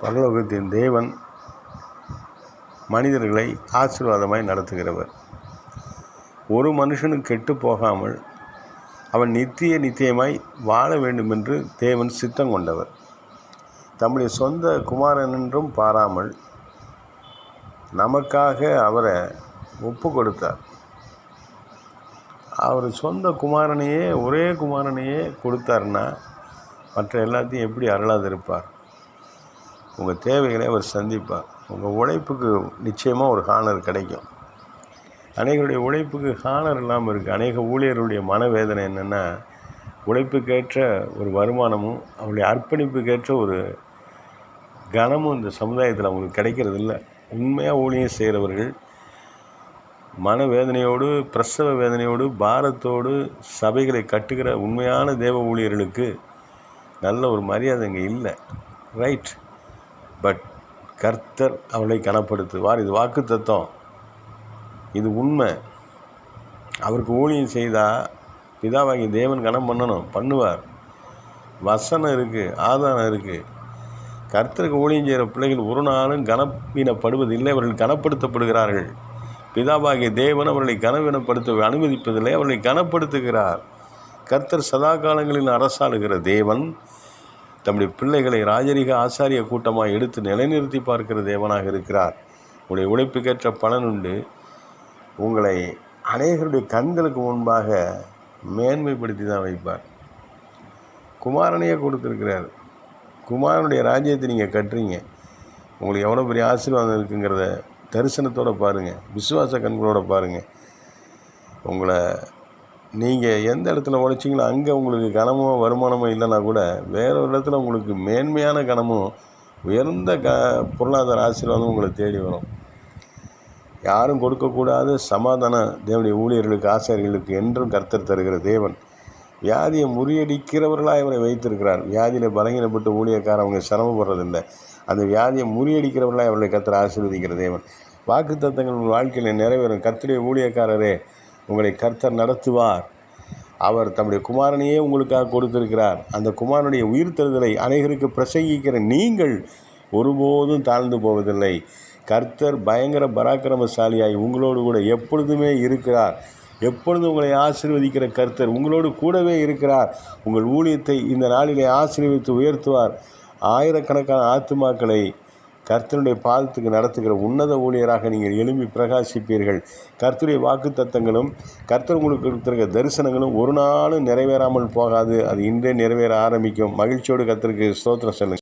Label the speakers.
Speaker 1: பரலோகத்தின் தேவன் மனிதர்களை ஆசீர்வாதமாய் நடத்துகிறவர். ஒரு மனுஷனும் கெட்டு போகாமல் அவன் நித்தியமாய் வாழ வேண்டும் என்று தேவன் சித்தம் கொண்டவர். தம்முடைய சொந்த குமாரன் என்றும் பாராமல் நமக்காக அவரை ஒப்பு கொடுத்தார். அவர் சொந்த குமாரனையே, ஒரே குமாரனையே கொடுத்தாருன்னா மற்ற எல்லாத்தையும் எப்படி அருளாது இருப்பார்? உங்கள் தேவைகளை அவர் சந்திப்பார். உங்கள் உழைப்புக்கு நிச்சயமாக ஒரு ஹானர் கிடைக்கும். அநேகருடைய உழைப்புக்கு ஹானர் இல்லாமல் இருக்குது. அநேக ஊழியர்களுடைய மனவேதனை என்னென்னா, உழைப்புக்கேற்ற ஒரு வருமானமும் அவருடைய அர்ப்பணிப்புக்கேற்ற ஒரு கனமும் இந்த சமுதாயத்தில் அவங்களுக்கு கிடைக்கிறது இல்லை. உண்மையாக ஊழியம் செய்கிறவர்கள் மனவேதனையோடு, பிரசவ வேதனையோடு, பாரத்தோடு சபைகளை கட்டுகிற உண்மையான தேவ ஊழியர்களுக்கு நல்ல ஒரு மரியாதை இங்கே இல்லை. ரைட். பட் கர்த்தர் அவளை கனப்படுத்துவார். இது வாக்கு தத்துவம், இது உண்மை. அவருக்கு ஊழியம் செய்தால் பிதாவாகிய தேவன் கனம் பண்ணுவார். வசனம் இருக்குது, ஆதாரம் இருக்குது. கர்த்தருக்கு ஊழியம் செய்கிற பிள்ளைகள் ஒரு நாளும் கனவீனப்படுவதில்லை. அவர்கள் கனப்படுத்தப்படுகிறார்கள். பிதாவாகிய தேவன் அவர்களை கனவீனப்படுத்த அனுமதிப்பதில்லை, அவர்களை கனப்படுத்துகிறார். கர்த்தர் சதா காலங்களில் அரசாளுகிற தேவன் தம்முடைய பிள்ளைகளை ராஜரிக ஆசாரிய கூட்டமாக எடுத்து நிலைநிறுத்தி பார்க்கிற தேவனாக இருக்கிறார். உங்களுடைய உழைப்புக்கேற்ற பலன் உண்டு. உங்களை அநேகருடைய கண்களுக்கு முன்பாக மேன்மைப்படுத்தி தான் வைப்பார். குமாரனையே கொடுத்துருக்கிறார். குமாரனுடைய ராஜ்யத்தை நீங்கள் கட்டுறீங்க. உங்களுக்கு எவ்வளோ பெரிய ஆசீர்வாதம் இருக்குங்கிறத தரிசனத்தோடு பாருங்கள், விசுவாச கண்களோடு பாருங்கள். உங்களை நீங்கள் எந்த இடத்துல உழைச்சிங்களோ அங்கே உங்களுக்கு கனமோ வருமானமோ இல்லைன்னா கூட வேற ஒரு இடத்துல உங்களுக்கு மேன்மையான கனமும் உயர்ந்த பொருளாதார ஆசீர்வாதம் உங்களை தேடி வரும். யாரும் கொடுக்கக்கூடாத சமாதானம் தேவனுடைய ஊழியர்களுக்கு, ஆசாரியர்களுக்கு என்றும் கர்த்தர் தருகிற தேவன். வியாதியை முறியடிக்கிறவர்களாக இவரை வைத்திருக்கிறார். வியாதியில் பலகீனப்பட்டு ஊழியக்காரவங்க சிரமப்படுறதில்லை. அந்த வியாதியை முறியடிக்கிறவர்களாக அவர்களை கர்த்தர் ஆசீர்வதிக்கிற தேவன். வாக்கு தத்தங்கள் உங்கள் வாழ்க்கையில் நிறைவேறும். கர்த்தருடைய ஊழியக்காரரே, உங்களை கர்த்தர் நடத்துவார். அவர் தம்முடைய குமாரனையே உங்களுக்காக கொடுத்திருக்கிறார். அந்த குமாரனுடைய உயிர்த்தெழுதலை அநேகருக்கு பிரசங்கிக்கிற நீங்கள் ஒருபோதும் தாழ்ந்து போவதில்லை. கர்த்தர் பயங்கர பராக்கிரமசாலியாய் உங்களோடு கூட எப்பொழுதுமே இருக்கிறார். எப்பொழுதும் உங்களை ஆசீர்வதிக்கிற கர்த்தர் உங்களோடு கூடவே இருக்கிறார். உங்கள் ஊழியத்தை இந்த நாளிலே ஆசீர்வதித்து உயர்த்துவார். ஆயிரக்கணக்கான ஆத்துமாக்களை கர்த்தருடைய பாதத்துக்கு நடத்துகிற உன்னத ஊழியராக நீங்கள் எழும்பி பிரகாசிப்பீர்கள். கர்த்தருடைய வாக்கு தத்தங்களும் கர்த்தர் உங்களுக்கு கொடுத்திருக்கிற தரிசனங்களும் ஒரு நாளும் நிறைவேறாமல் போகாது. அது இன்றே நிறைவேற ஆரம்பிக்கும். மகிழ்ச்சியோடு கர்த்தருக்கு ஸ்தோத்திரம் சொல்லுங்கள்.